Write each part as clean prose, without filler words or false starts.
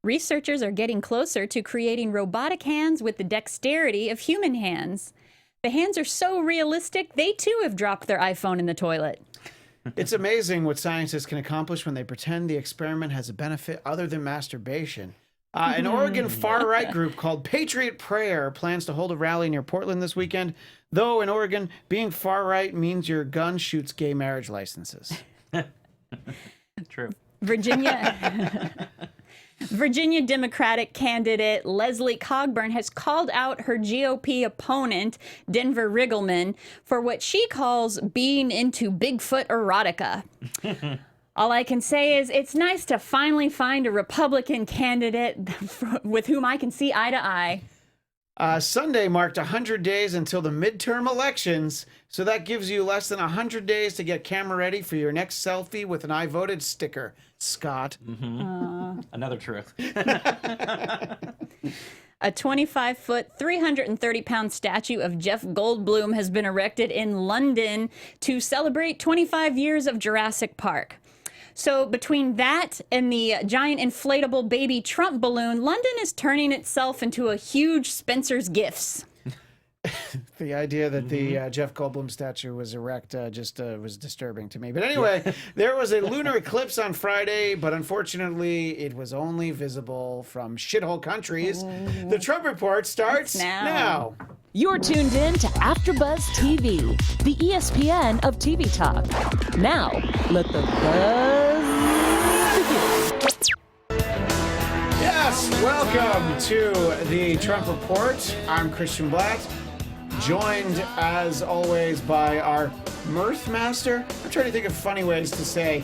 Researchers are getting closer to creating robotic hands with the dexterity of human hands. The hands are so realistic, they too have dropped their iPhone in the toilet. It's amazing what scientists can accomplish when they pretend the experiment has a benefit other than masturbation. An Oregon far-right group called Patriot Prayer plans to hold a rally near Portland this weekend. Though in Oregon, being far-right means your gun shoots gay marriage licenses. True. Virginia Democratic candidate Leslie Cogburn has called out her GOP opponent, Denver Riggleman, for what she calls being into Bigfoot erotica. All I can say is it's nice to finally find a Republican candidate with whom I can see eye to eye. Sunday marked 100 days until the midterm elections, so that gives you less than 100 days to get camera ready for your next selfie with an I voted sticker. Scott. Another truth. A 25-foot, 330-pound statue of Jeff Goldblum has been erected in London to celebrate 25 years of Jurassic Park. So between that and the giant inflatable baby Trump balloon, London is turning itself into a huge Spencer's Gifts. The idea that the Jeff Goldblum statue was erect just was disturbing to me. But anyway, there was a lunar eclipse on Friday, but unfortunately it was only visible from shithole countries. The Trump Report starts now. You're tuned in to AfterBuzz TV, the ESPN of TV talk. Now, let the buzz begin. Yes, welcome to the Trump Report. I'm Christian Bladt, joined as always by our mirth master. I'm trying to think of funny ways to say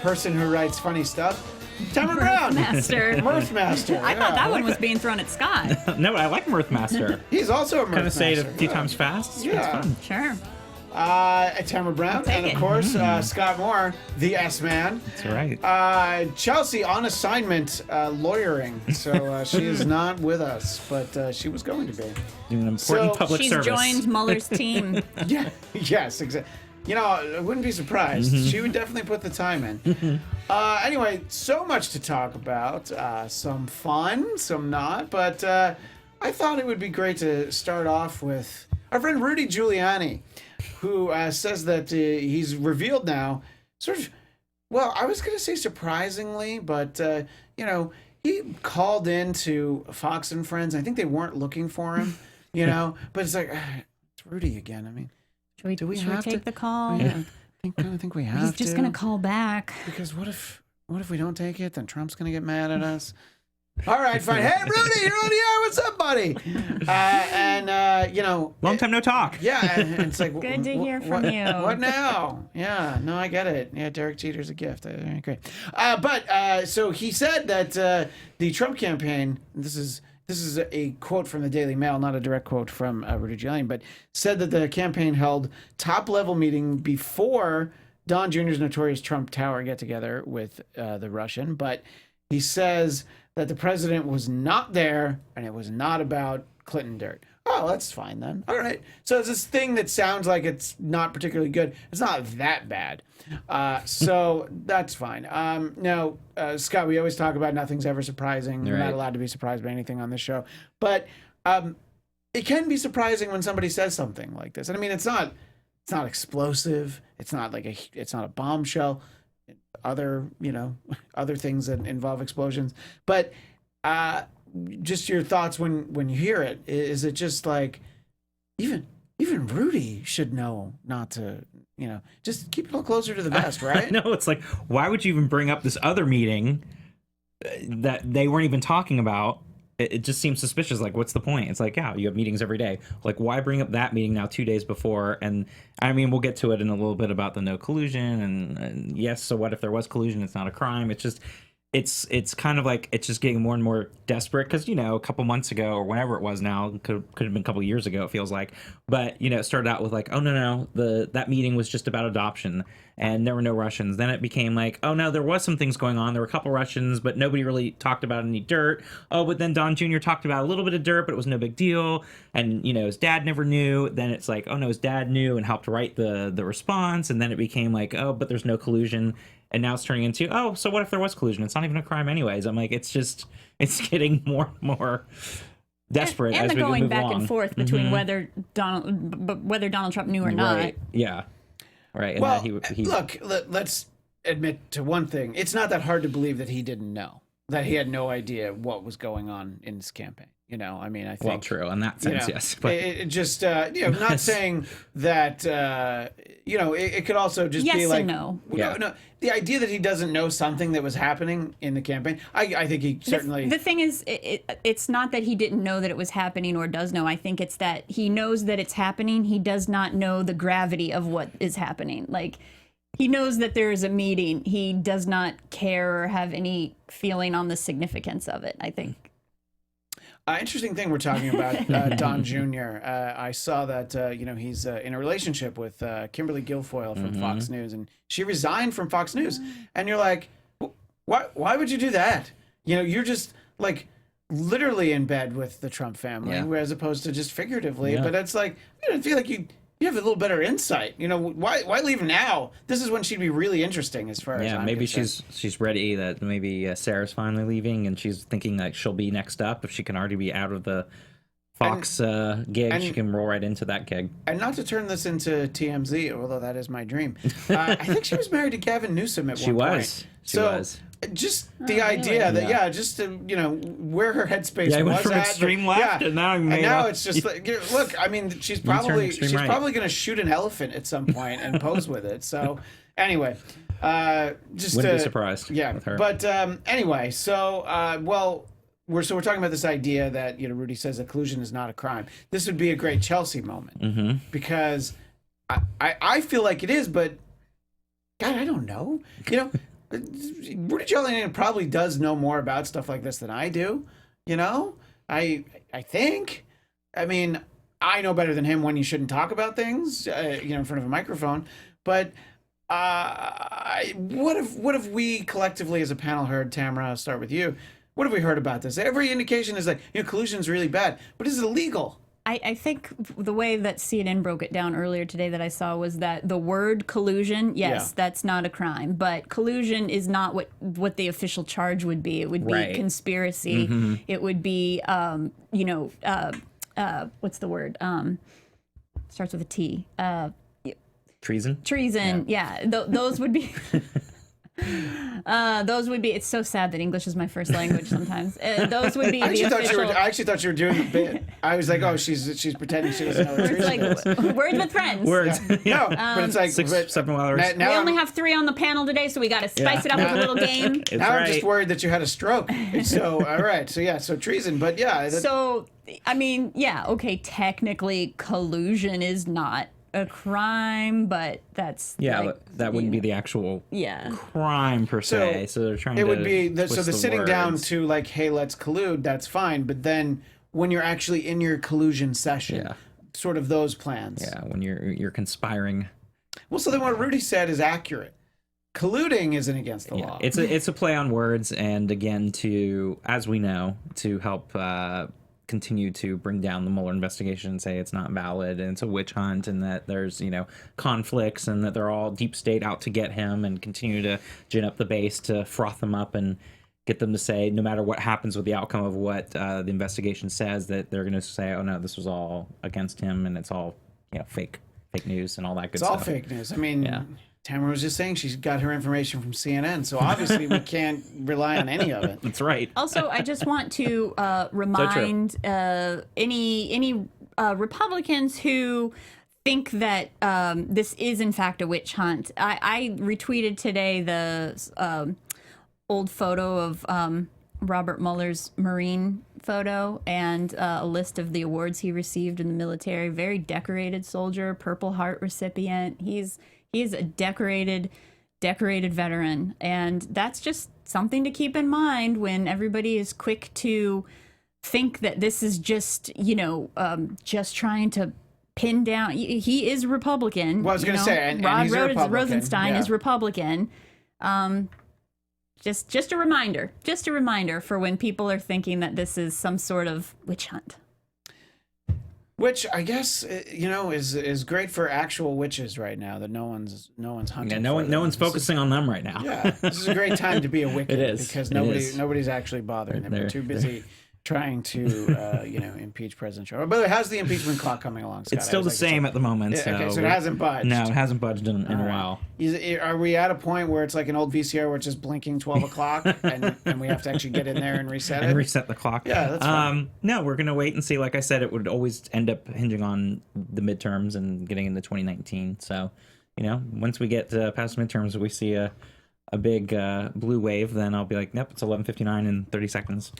person who writes funny stuff. Tamra Brown. Mirth master. I thought that one was being thrown at Scott. No, I like Mirth Master. He's also a mirth master. Kind of say it a few times fast. Yeah. It's fun. Sure. Tamra Brown, and of course, Scott Moore, the S-Man. That's right. Chelsea on assignment, lawyering. So she is not with us, but she was going to be. Doing an important public She's service. joined Mueller's team. Yeah. Yes, exactly. You know, I wouldn't be surprised. She would definitely put the time in. Anyway, so much to talk about. Some fun, some not. But I thought it would be great to start off with our friend Rudy Giuliani, who says that he's revealed now, sort of, well, I was going to say surprisingly, but, you know, he called into Fox and Friends. I think they weren't looking for him, you know, but it's like, it's Rudy again. I mean, Should we take the call? Yeah, I think we have to. He's just going to call back. Because what if we don't take it? Then Trump's going to get mad at us. All right, fine. Hey, Rudy, you're on the air. What's up, buddy? You know. Long time no talk. Yeah, and it's like. Good to hear from you. What now? Yeah, no, I get it. Yeah, Derek Jeter's a gift. Great. So he said that the Trump campaign, this is a quote from the Daily Mail, not a direct quote from Rudy Giuliani, but said that the campaign held top-level meeting before Don Jr.'s notorious Trump Tower get-together with the Russian. But he says that the president was not there, and it was not about Clinton dirt. Oh, that's fine then. All right. So it's this thing that sounds like it's not particularly good. It's not that bad. So that's fine. Now, Scott, we always talk about nothing's ever surprising. We're not allowed to be surprised by anything on this show. But it can be surprising when somebody says something like this. And I mean, it's not explosive. It's not a bombshell. Other things that involve explosions. But just your thoughts when you hear it. Is it just like even Rudy should know not to, just keep it a little closer to the vest, right? No, it's like, why would you even bring up this other meeting that they weren't even talking about? It just seems suspicious. Like, what's the point? It's like, yeah, you have meetings every day. Like, why bring up that meeting now 2 days before? And I mean, we'll get to it in a little bit about the no collusion. And yes, so what if there was collusion? It's not a crime. It's just, it's kind of like, it's just getting more and more desperate. Because, a couple months ago or whenever it was now, could have been a couple years ago, it feels like. But, it started out with like, oh, no, that meeting was just about adoption. And there were no Russians. Then it became like, oh, no, there was some things going on. There were a couple Russians, but nobody really talked about any dirt. Oh, but then Don Jr. talked about a little bit of dirt, but it was no big deal. And, his dad never knew. Then it's like, oh, no, his dad knew and helped write the response. And then it became like, oh, but there's no collusion. and now it's turning into, oh, so what if there was collusion? It's not even a crime anyways. I'm like, it's getting more and more desperate and as we they're going move back along. and forth between whether Donald Trump knew or not. Right. Yeah. Right. And Well, that he look, let's admit to one thing. It's not that hard to believe that he didn't know, that he had no idea what was going on in his campaign. You know, I mean, I think. well, true in that sense, yes. But It just, not saying that, it could also just Yes be and like, no. No, the idea that he doesn't know something that was happening in the campaign, I think he certainly. The thing is, it's not that he didn't know that it was happening or does know. I think it's that he knows that it's happening. He does not know the gravity of what is happening. Like, he knows that there is a meeting. He does not care or have any feeling on the significance of it, I think. Interesting thing we're talking about, Don Jr. I saw that, he's in a relationship with Kimberly Guilfoyle from Fox News, and she resigned from Fox News. And you're like, why would you do that? You know, you're just like literally in bed with the Trump family, as opposed to just figuratively. Yeah. But it's like, I feel like you have a little better insight. You know, why leave now? This is when she'd be really interesting as far as I'm maybe concerned. she's ready that maybe Sarah's finally leaving, and she's thinking that she'll be next up if she can already be out of the Fox gig. She can roll right into that gig. And not to turn this into TMZ, although that is my dream. I think she was married to Gavin Newsom at one point. She was. Just the idea that just to where her headspace Yeah, it went was from at, extreme left, and now it's just like, look. I mean, she's probably going to shoot an elephant at some point and pose with it. So anyway, just wouldn't be surprised. Yeah, with her. But anyway, so we're talking about this idea that Rudy says that collusion is not a crime. This would be a great Chelsea moment because I feel like it is, but God, I don't know. Rudy Giuliani probably does know more about stuff like this than I do. I think. I mean, I know better than him when you shouldn't talk about things, in front of a microphone. But what have we collectively as a panel heard? Tamra, I'll start with you. What have we heard about this? Every indication is like, collusion is really bad, but is it illegal? I think the way that CNN broke it down earlier today that I saw was that the word collusion, yes, that's not a crime, but collusion is not what the official charge would be. It would be conspiracy. It would be, what's the word? Starts with a T. Treason? Yeah. Those would be... it's so sad that English is my first language sometimes. Those would be the official... I actually thought you were doing the bit. I was like, oh, she's pretending she doesn't know what treason is. Like, words with friends. Words. No, but it's like... 6, 7 hours. We only have 3 on the panel today, so we got to spice it up with a little game. Now I'm just worried that you had a stroke. So, all right. So treason. But yeah. So, I mean, okay, technically collusion is not a crime, but that's that wouldn't be the actual crime per se. So they're trying. It would be the twist sitting words. down to like, hey, let's collude. That's fine, but then when you're actually in your collusion session, sort of those plans. Yeah, when you're conspiring. Well, so then what Rudy said is accurate. Colluding isn't against the law. It's a play on words, and again, as we know, to help continue to bring down the Mueller investigation and say it's not valid and it's a witch hunt and that there's conflicts and that they're all deep state out to get him, and continue to gin up the base to froth them up and get them to say no matter what happens with the outcome of what the investigation says, that they're going to say, oh no, this was all against him and it's all fake news and all that good stuff. It's all fake news. I mean, Tamra was just saying she's got her information from CNN, so obviously we can't rely on any of it. That's right. Also, I just want to remind any Republicans who think that this is in fact a witch hunt. I retweeted today the old photo of Robert Mueller's Marine photo and a list of the awards he received in the military. Very decorated soldier, Purple Heart recipient. He's a decorated veteran, and that's just something to keep in mind when everybody is quick to think that this is just just trying to pin down. He is Republican. Well, I was going to say, and Rod he's a Republican. Rosenstein is Republican. Just a reminder for when people are thinking that this is some sort of witch hunt. Which I guess is great for actual witches right now that no one's hunting. Yeah, for no them. one's focusing on them right now. Yeah, this is a great time to be a Wiccan. It is. Because It is. nobody's actually bothering them. They're too busy trying to impeach President Trump. By the way, how's the impeachment clock coming along, Scott? It's still the same at the moment. Yeah, so okay, so it hasn't budged. No, it hasn't budged in a while. Are we at a point where it's like an old VCR where it's just blinking 12 o'clock and we have to actually get in there and reset it? And reset the clock. Yeah, that's fine. No, we're going to wait and see. Like I said, it would always end up hinging on the midterms and getting into 2019. So, once we get past midterms, we see a big blue wave, then I'll be like, nope, it's 11:59 in 30 seconds.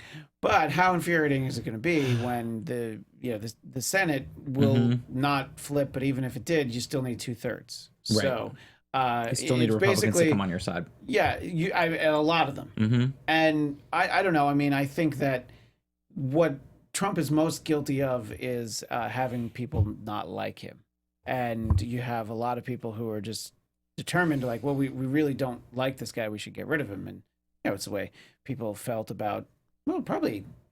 But how infuriating is it going to be when the Senate will not flip? But even if it did, you still need 2/3. Right. So You still need Republicans to come on your side. Yeah, a lot of them. Mm-hmm. And I don't know. I mean, I think that what Trump is most guilty of is having people not like him, and you have a lot of people who are just determined, like, well, we really don't like this guy, we should get rid of him. And it's the way people felt about, well,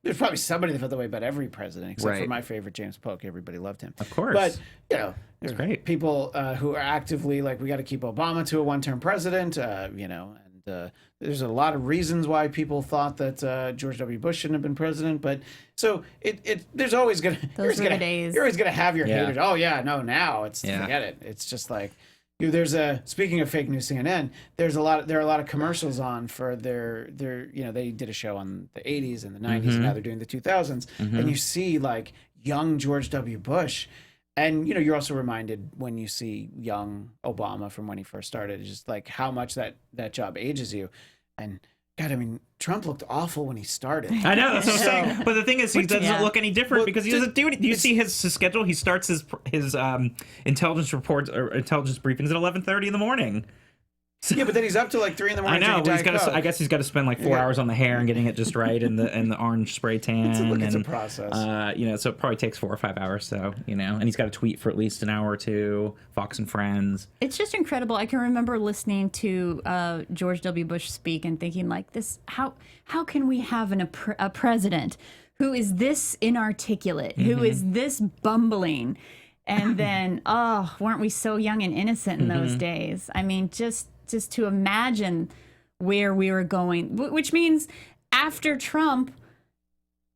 there's probably somebody that felt that way about every president, except for my favorite, James Polk. Everybody loved him, of course. But there's great people who are actively like, we got to keep Obama to a one-term president, and there's a lot of reasons why people thought that George W. Bush shouldn't have been president. But so there's always gonna Those were the days. You're always gonna have your haters. Oh yeah, no, now it's forget it. It's just like. Speaking of fake news CNN, there are a lot of commercials on for their they did a show on the 80s and the 90s, and now they're doing the 2000s, and you see like young George W. Bush, and you're also reminded when you see young Obama from when he first started, just like how much that job ages you. And God, I mean, Trump looked awful when he started. I know, that's what I'm saying. But the thing is, he doesn't look any different because he doesn't do it. Do you see his schedule? He starts his intelligence reports or intelligence briefings at 11:30 in the morning. Yeah, but then he's up to like 3 in the morning. I know. But I guess he's got to spend like 4 hours on the hair and getting it just right, and the orange spray tan. It's a process. So it probably takes 4 or 5 hours. So and he's got to tweet for at least an hour or two. Fox and Friends. It's just incredible. I can remember listening to George W. Bush speak and thinking like this: how can we have a president who is this inarticulate, who is this bumbling, and then weren't we so young and innocent in those days? I mean, just to imagine where we were going, which means after Trump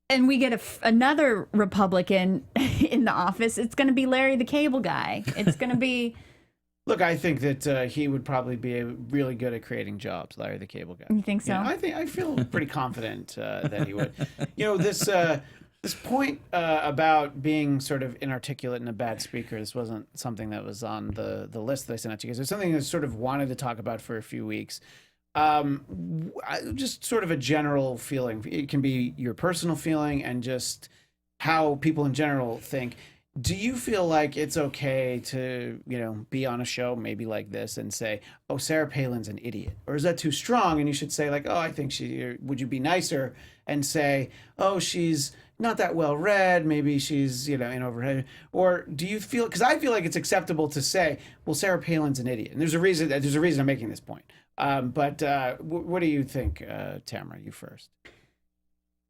and we get another Republican in the office, it's going to be Larry the Cable Guy. It's going to be... Look, I think that he would probably be really good at creating jobs, Larry the Cable Guy. You think so? I feel pretty confident that he would. This point about being sort of inarticulate and a bad speaker, this wasn't something that was on the list that I sent out to you guys. It was something I sort of wanted to talk about for a few weeks. Just sort of a general feeling. It can be your personal feeling and just how people in general think. Do you feel like it's okay to, be on a show maybe like this and say, oh, Sarah Palin's an idiot? Or is that too strong? And you should say like, oh, I think would you be nicer and say, oh, she's not that well read, maybe she's in over her head? Or do you feel, because I feel like it's acceptable to say, well, Sarah Palin's an idiot, and there's a reason I'm making this point. But what do you think, Tamra? You first.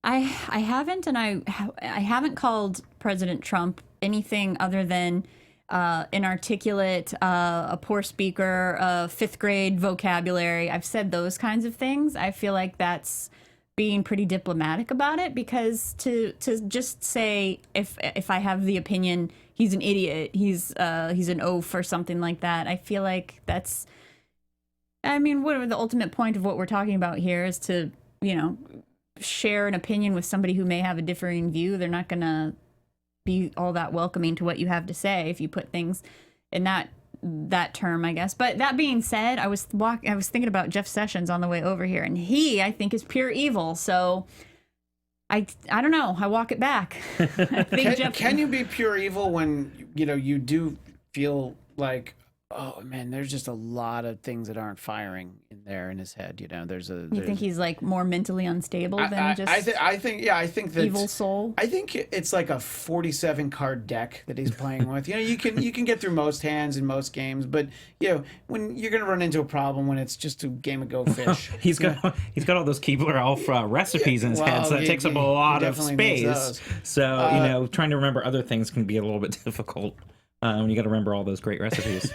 I haven't, and I haven't called President Trump anything other than inarticulate, a poor speaker, fifth grade vocabulary. I've said those kinds of things. I feel like that's being pretty diplomatic about it, because to just say if I have the opinion he's an idiot, he's an oaf or something like that, I feel like that's, I mean, what the ultimate point of what we're talking about here is to share an opinion with somebody who may have a differing view. They're not gonna be all that welcoming to what you have to say if you put things in that term, I guess. But that being said, I was thinking about Jeff Sessions on the way over here, and he, I think, is pure evil. So I don't know. I walk it back. I think can you be pure evil when you do feel like oh man, there's just a lot of things that aren't firing in there in his head. You know, You think he's like more mentally unstable than just I think that evil soul? I think it's like a 47 card deck that he's playing with. You know, you can get through most hands in most games, but you know, when you're gonna run into a problem when it's just a game of Go Fish. He's got all those Keebler Alpha recipes in his head, so that takes up a lot of space. So you know, trying to remember other things can be a little bit difficult. When you got to remember all those great recipes.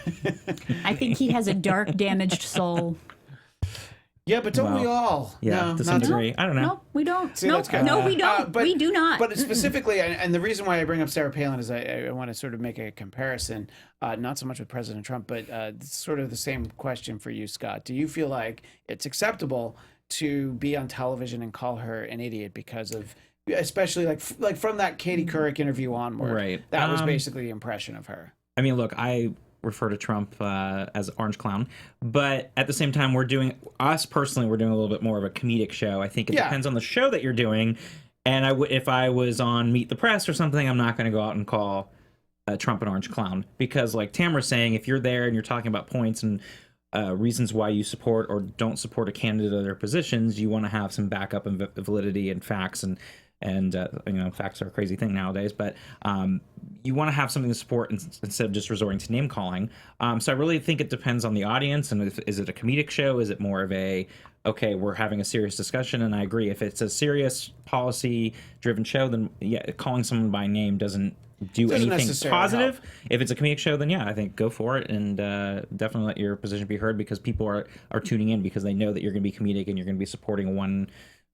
I think he has a dark, damaged soul. Yeah, but don't we all? Yeah, no, to some degree. I don't know. No, we don't. See, No, that's good. no, we don't. We do not. But specifically, and the reason why I bring up Sarah Palin is I want to sort of make a comparison, not so much with President Trump, but it's sort of the same question for you, Scott. Do you feel like it's acceptable to be on television and call her an idiot because of, especially like from that Katie Couric interview onward? Right. That was basically the impression of her. I mean, look, I refer to Trump as Orange Clown, but at the same time, we're doing a little bit more of a comedic show. I think it depends on the show that you're doing. And if I was on Meet the Press or something, I'm not going to go out and call Trump an Orange Clown, because like Tamra's saying, if you're there and you're talking about points and reasons why you support or don't support a candidate or their positions, you want to have some backup and validity and facts, and you know, facts are a crazy thing nowadays, but you want to have something to support instead of just resorting to name calling. So I really think it depends on the audience, and is it a comedic show? Is it more of a, okay, we're having a serious discussion? And I agree, if it's a serious policy driven show, then yeah, calling someone by name doesn't do anything positive. Help. If it's a comedic show, then yeah, I think go for it, and definitely let your position be heard, because people are tuning in because they know that you're going to be comedic and you're going to be supporting one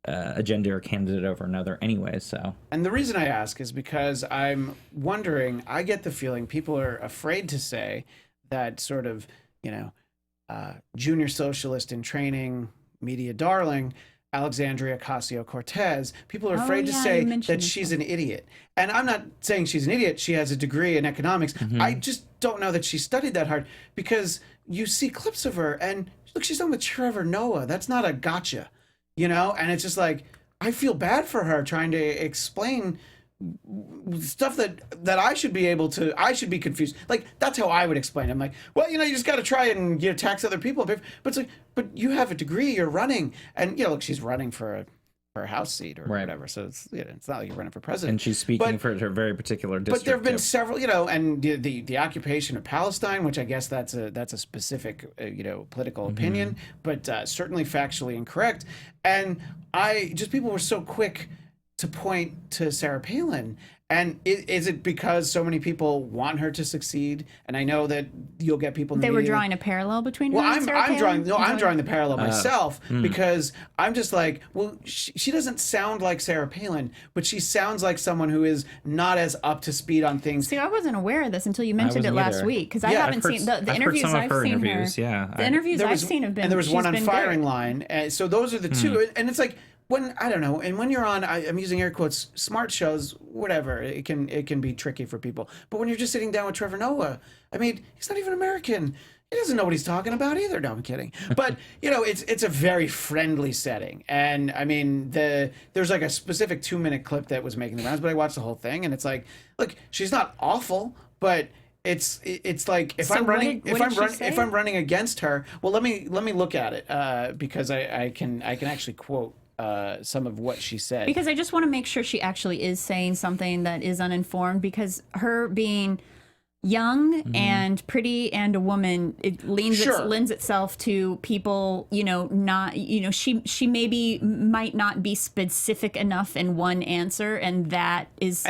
agenda or candidate over another anyway. So, and the reason I ask is because I'm wondering, I get the feeling people are afraid to say that sort of, you know, junior socialist in training, media darling, Alexandria Ocasio-Cortez, people are afraid to say that she's an idiot. And I'm not saying she's an idiot. She has a degree in economics. I just don't know that she studied that hard, because you see clips of her and look, she's on with Trevor Noah. That's not a gotcha. You know, and it's just like, I feel bad for her trying to explain stuff that I should be confused. Like, that's how I would explain it. I'm like, well, you know, you just got to try and, you know, tax other people. But it's like, but you have a degree, you're running. And, you know, look, she's running for a House seat or whatever. So it's, you know, it's not like you're running for president. And she's speaking for her very particular district. But there have been several, you know, and the occupation of Palestine, which I guess that's a specific, you know, political opinion, but certainly factually incorrect. And people were so quick to point to Sarah Palin. And is it because so many people want her to succeed? And I know that you'll get people. They were drawing a parallel between her and Sarah Palin? I'm drawing the parallel myself, because I'm just like, well, she doesn't sound like Sarah Palin, but she sounds like someone who is not as up to speed on things. See, I wasn't aware of this until you mentioned it last week, because I haven't seen the interviews I've seen her. Yeah, the interviews I've seen have been. And there was one on Firing good. Line, and so those are the two. And it's like, when I don't know, and when you're on, I'm using air quotes, smart shows, whatever, it can be tricky for people. But when you're just sitting down with Trevor Noah, I mean, he's not even American. He doesn't know what he's talking about either. No, I'm kidding. But you know, it's a very friendly setting, and I mean, there's like a specific 2-minute clip that was making the rounds, but I watched the whole thing, and it's like, look, she's not awful, but it's like, if I'm running against her, well, let me look at it, because I can actually quote some of what she said, because I just want to make sure she actually is saying something that is uninformed, because her being young and pretty and a woman, it lends itself to people, you know, not, you know, she maybe might not be specific enough in one answer, and that is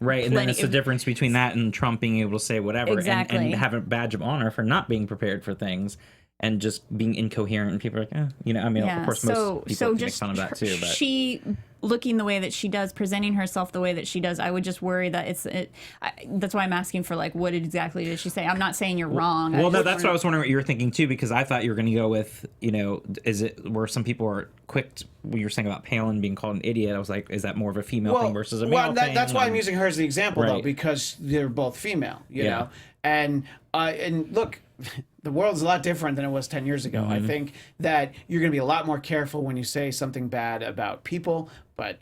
right. And then it's the difference between that and Trump being able to say whatever, and have a badge of honor for not being prepared for things and just being incoherent, and people are like, you know, I mean, of course, most people can make fun of that too. But she looking the way that she does, presenting herself the way that she does, I would just worry that that's why I'm asking for, like, what exactly did she say? I'm not saying you're wrong. Well, no, that's what I was wondering what you were thinking too, because I thought you were going to go with, you know, is it where some people are quick when you're saying about Palin being called an idiot? I was like, is that more of a female thing versus a male thing? That's why I'm using her as the example, though, because they're both female, you know, and look, the world's a lot different than it was 10 years ago. I think that you're going to be a lot more careful when you say something bad about people, but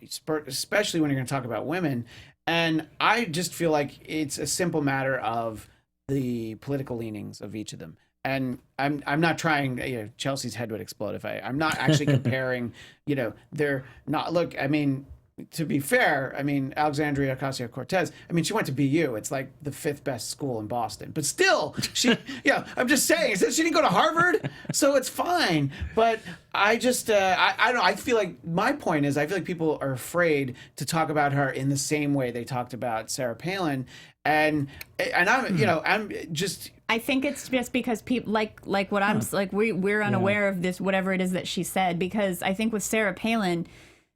especially when you're going to talk about women. And I just feel like it's a simple matter of the political leanings of each of them. And I'm not trying, Chelsea's head would explode if I'm not actually comparing, they're not, look, I mean, to be fair, I mean, Alexandria Ocasio Cortez, I mean, she went to BU. It's like the 5th best school in Boston. But still, I'm just saying, she didn't go to Harvard, so it's fine. But I just, I don't know, I feel like, my point is, I feel like people are afraid to talk about her in the same way they talked about Sarah Palin. And I'm just... I think it's just because people like what I'm like we're unaware of this, whatever it is that she said, because I think with Sarah Palin,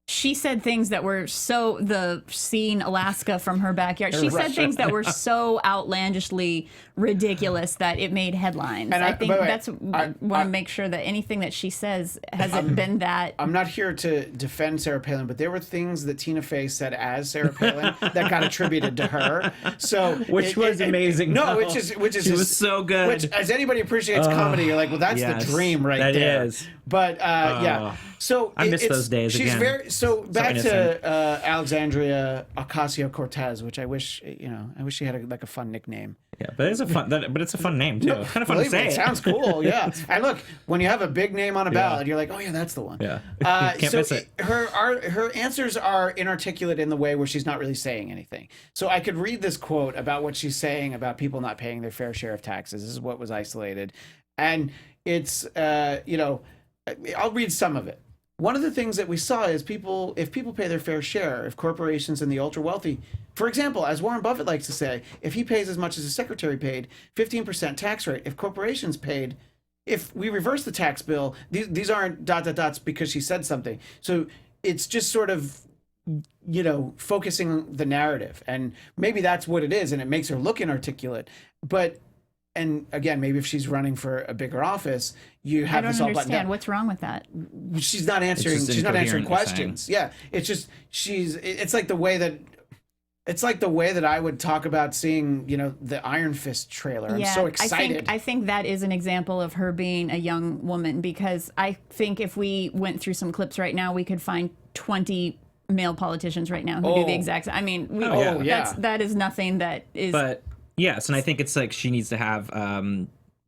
she said things that were so seeing Alaska from her backyard. She said things that were so outlandishly ridiculous that it made headlines. And I think I want to make sure that anything that she says hasn't been that. I'm not here to defend Sarah Palin, but there were things that Tina Fey said as Sarah Palin that got attributed to her. So which was amazing. No, which is she was so good. Which, as anybody appreciates comedy, you're like, well, that's the dream right there. That is. But yeah. So I miss those days she's again. So back to Alexandria Ocasio Cortez, which I wish she had a fun nickname. Yeah, but it's a fun name too. Kind of fun to say. It sounds cool. Yeah. And look, when you have a big name on a ballot, you're like, oh yeah, that's the one. Yeah. Can't miss it. Her answers are inarticulate in the way where she's not really saying anything. So I could read this quote about what she's saying about people not paying their fair share of taxes. This is what was isolated, and it's I'll read some of it. One of the things that we saw is if people pay their fair share, if corporations and the ultra wealthy, for example, as Warren Buffett likes to say, if he pays as much as his secretary paid, 15% tax rate, if corporations paid, if we reverse the tax bill, these aren't ... because she said something. So it's just sort of, focusing the narrative. And maybe that's what it is, and it makes her look inarticulate. But... And again, maybe if she's running for a bigger office, you have this all buttoned down. I don't understand. What's wrong with that? She's not answering. She's not answering questions. Yeah, it's just it's like the way that I would talk about seeing the Iron Fist trailer. I'm so excited. I think that is an example of her being a young woman, because I think if we went through some clips right now, we could find 20 male politicians right now who do the exact. I mean, that is nothing that is. But yes, and I think it's like she needs to have.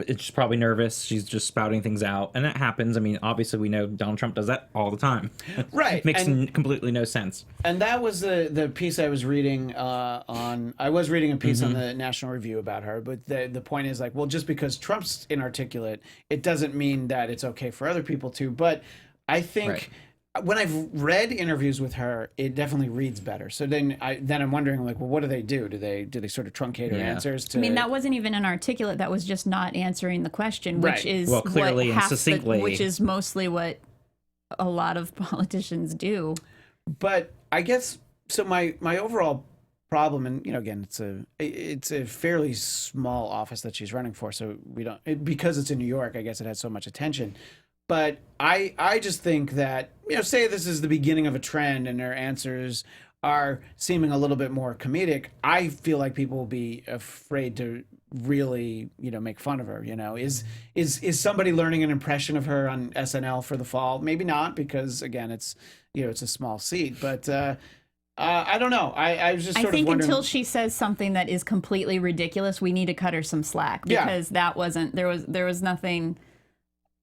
It's probably nervous. She's just spouting things out, and that happens. I mean, obviously, we know Donald Trump does that all the time. Right, Makes completely no sense. And that was the piece I was reading on. I was reading a piece on the National Review about her, but the point is like, well, just because Trump's inarticulate, it doesn't mean that it's okay for other people to. But I think. Right. When I've read interviews with her, it definitely reads better. So then I'm wondering, like, well, what do they do? Do they sort of truncate her answers? I mean, that wasn't even an articulate. That was just not answering the question, which is clearly and succinctly, which is mostly what a lot of politicians do. But I guess so. My overall problem, and again, it's a fairly small office that she's running for, so because it's in New York. I guess it has so much attention. But I just think that, say this is the beginning of a trend and her answers are seeming a little bit more comedic, I feel like people will be afraid to really, make fun of her. Is somebody learning an impression of her on SNL for the fall? Maybe not, because again, it's a small seat. But I don't know. I was just sort of wondering. I think until she says something that is completely ridiculous, we need to cut her some slack, because that wasn't there was nothing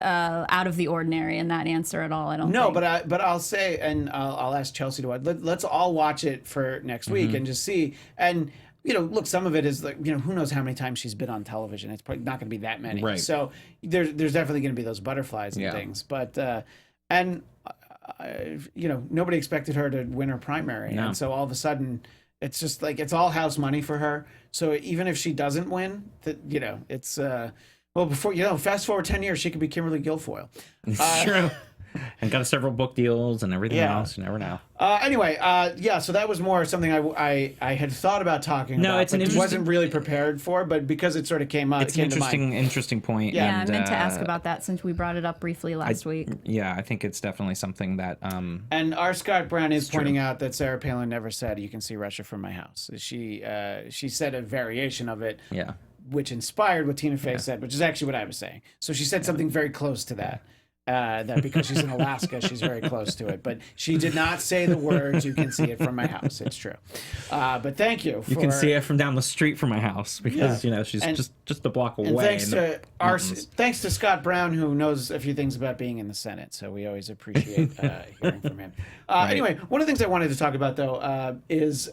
out of the ordinary in that answer at all. I don't think. But I'll say, and I'll ask Chelsea to watch. Let's all watch it for next week and just see. And look, some of it is like, who knows how many times she's been on television. It's probably not going to be that many. Right. So there's definitely going to be those butterflies and things. But nobody expected her to win her primary, and so all of a sudden it's just like it's all house money for her. So even if she doesn't win, it's. Well, before fast forward 10 years, she could be Kimberly Guilfoyle. It's true. And got several book deals and everything else. You never know. Anyway, so that was more something I had thought about talking about, but wasn't really prepared for, but because it sort of came up. It's an interesting point. Yeah, I meant to ask about that since we brought it up briefly last week. Yeah, I think it's definitely something that... and our Scott Brown is pointing out that Sarah Palin never said, "You can see Russia from my house." She said a variation of it. Yeah. Which inspired what Tina Fey said, which is actually what I was saying. So she said something very close to that. that because she's in Alaska, she's very close to it. But she did not say the words. You can see it from my house. It's true. But thank you. You can see it from down the street from my house because she's just a block away. And thanks to Scott Brown, who knows a few things about being in the Senate. So we always appreciate hearing from him. Anyway, one of the things I wanted to talk about though is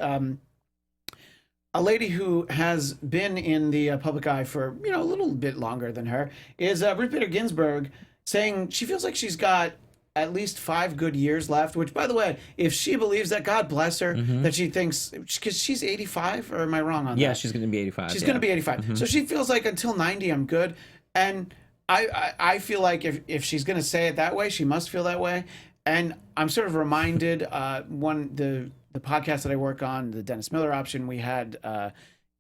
a lady who has been in the public eye for a little bit longer than her is Ruth Bader Ginsburg, saying she feels like she's got at least 5 good years left, which, by the way, if she believes that, God bless her, that she thinks, because she's 85, or am I wrong on that? Yeah, she's going to be 85. She's going to be 85. So she feels like until 90, I'm good. And I feel like if she's going to say it that way, she must feel that way. And I'm sort of reminded, the podcast that I work on, the Dennis Miller option, we had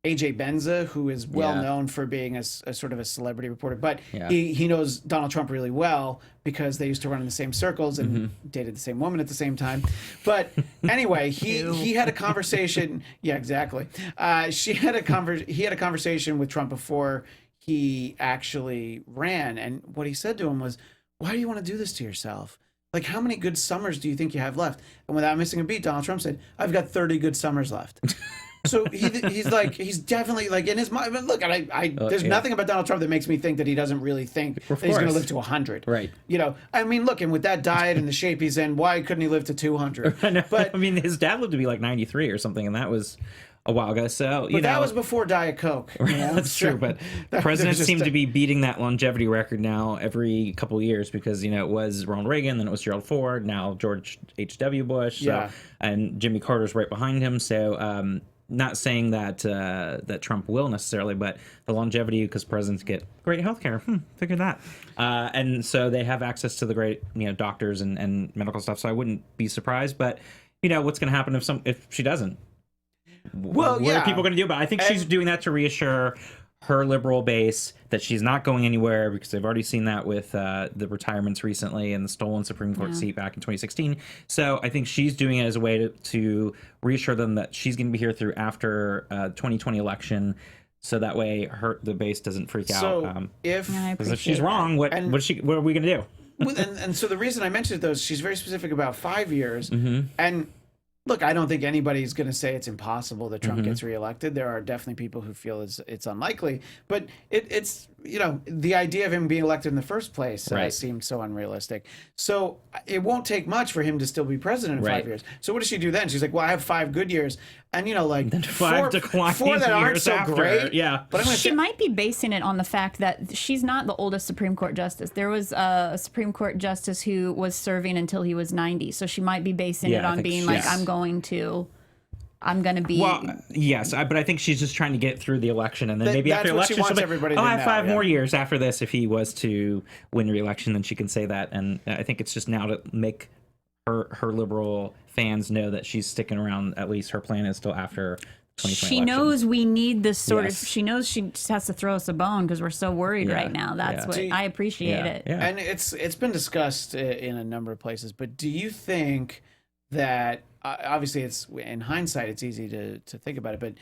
AJ Benza, who is well known for being a sort of a celebrity reporter, but he knows Donald Trump really well because they used to run in the same circles and dated the same woman at the same time. But anyway, he had a conversation. Yeah, exactly. He had a conversation with Trump before he actually ran, and what he said to him was, "Why do you want to do this to yourself? Like, how many good summers do you think you have left?" And without missing a beat, Donald Trump said, "I've got 30 good summers left." So he's definitely like in his mind. But look, there's nothing about Donald Trump that makes me think that he doesn't really think that he's going to live to 100. Right. I mean, look, and with that diet and the shape he's in, why couldn't he live to 200? But I mean, his dad lived to be like 93 or something, and that was a while ago. So that was before Diet Coke. That's true. But presidents seem to be beating that longevity record now every couple of years because it was Ronald Reagan, then it was Gerald Ford, now George H.W. Bush, and Jimmy Carter's right behind him. So not saying that that Trump will necessarily, but the longevity, because presidents get great health care. Figure that. And so they have access to the great doctors and medical stuff. So I wouldn't be surprised. But what's going to happen if she doesn't? Well, what are people going to do about it? I think she's doing that to reassure her liberal base that she's not going anywhere, because they've already seen that with the retirements recently and the stolen Supreme Court seat back in 2016. So I think she's doing it as a way to reassure them that she's going to be here through after 2020 election. So that way the base doesn't freak out. If she's wrong, what are we going to do? and so the reason I mentioned it, though, is she's very specific about 5 years. And look, I don't think anybody's going to say it's impossible that Trump gets reelected. There are definitely people who feel it's unlikely, but it's the idea of him being elected in the first place seemed so unrealistic. So it won't take much for him to still be president in 5 years. So what does she do then? She's like, well, I have 5 good years, and then 5 four that aren't so after. great. Yeah, but she might be basing it on the fact that she's not the oldest Supreme Court justice. There was a Supreme Court justice who was serving until he was 90. So she might be basing it on being like, I'm going to be. Well, yes, but I think she's just trying to get through the election, and then maybe after election, she'll be like, I have 5 more years after this. If he was to win re-election, then she can say that. And I think it's just now to make her liberal fans know that she's sticking around. At least her plan is till after 2020 She election. knows we need this sort of. She knows she just has to throw us a bone because we're so worried right now. That's what I appreciate it. Yeah. And it's been discussed in a number of places. But do you think that obviously it's in hindsight it's easy to think about it, but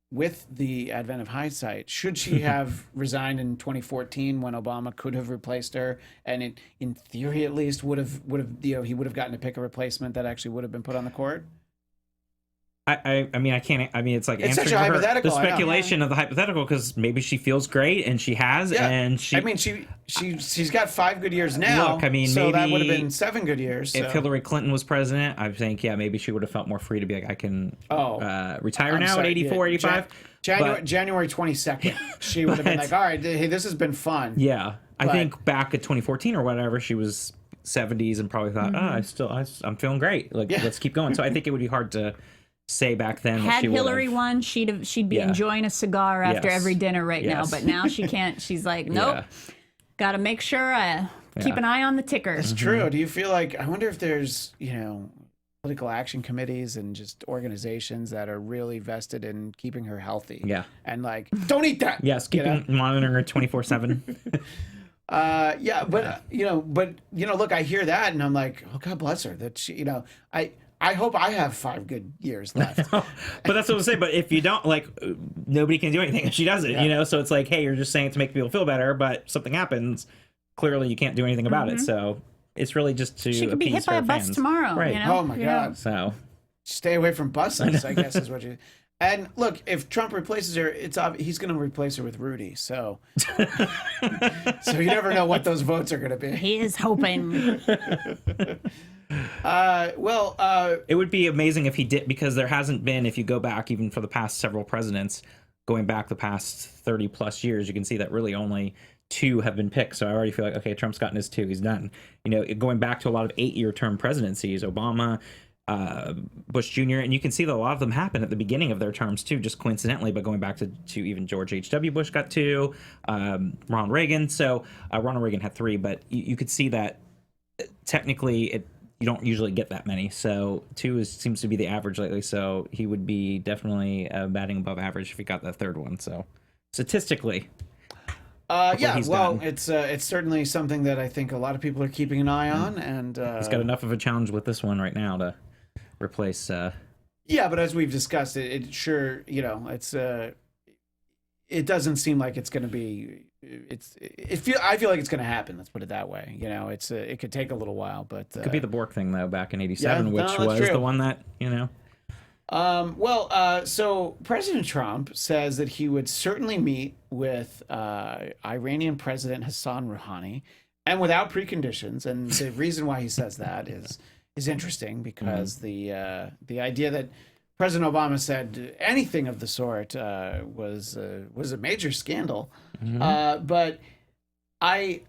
with the advent of hindsight, should she have resigned in 2014 when Obama could have replaced her, and it, in theory at least, would have he would have gotten to pick a replacement that actually would have been put on the court? I mean, I can't. I mean, it's like it's answering such a her, hypothetical, the speculation of the hypothetical, because maybe she feels great and she has, and she. I mean, she's got 5 good years now. Look, I mean, so maybe that would have been 7 good years. If Hillary Clinton was president, I think maybe she would have felt more free to be like, I can retire now at 84, 85. January 22nd, she would have been like, all right, hey, this has been fun. Yeah, I think back at 2014 or whatever, she was 70s and probably thought, I'm feeling great. Like, let's keep going. So I think it would be hard to say back then. Had she Hillary won, she'd be enjoying a cigar after every dinner now. But now she can't. She's like, nope. Got to make sure I keep an eye on the ticker. It's true. Do you feel like, I wonder if there's political action committees and just organizations that are really vested in keeping her healthy. Yeah. And like, don't eat that. Yes, monitoring her 24/7. Look, I hear that and I'm like, oh, God bless her. That she, I hope I have 5 good years left. But that's what I'm saying. But if you don't, like, nobody can do anything if she doesn't, So it's like, hey, you're just saying it to make people feel better, but something happens. clearly you can't do anything about it. So it's really just to She could be hit by a bus tomorrow. Right. You know? Oh my God. So Stay away from buses, I guess is what you. And look, if Trump replaces her, it's obvious he's going to replace her with Rudy. So, so you never know what those votes are going to be. He is hoping. it would be amazing if he did, because there hasn't been, if you go back even for the past several presidents, going back the past 30 plus years, you can see that really only 2 have been picked. So I already feel like, okay, Trump's gotten his 2, he's done. You know, going back to a lot of 8-year term presidencies, Obama, Bush Jr., and you can see that a lot of them happen at the beginning of their terms too, just coincidentally. But going back to even George H.W. Bush got 2, Ronald Reagan. So Ronald Reagan had 3, but you could see that technically you don't usually get that many. So 2 seems to be the average lately. So he would be definitely batting above average if he got that 3rd one. So statistically. Yeah, well, done. it's certainly something that I think a lot of people are keeping an eye on, and he's got enough of a challenge with this one right now to replace. Yeah, but as we've discussed, it sure, you know, it doesn't seem like it's going to be. I feel like it's going to happen. Let's put it that way. You know, it could take a little while, but could be the Bork thing though, back in '87, which that's was true. the one that, you know. So President Trump says that he would certainly meet with Iranian President Hassan Rouhani, and without preconditions. And the reason why he says that is interesting, because the idea that President Obama said anything of the sort was a major scandal. But I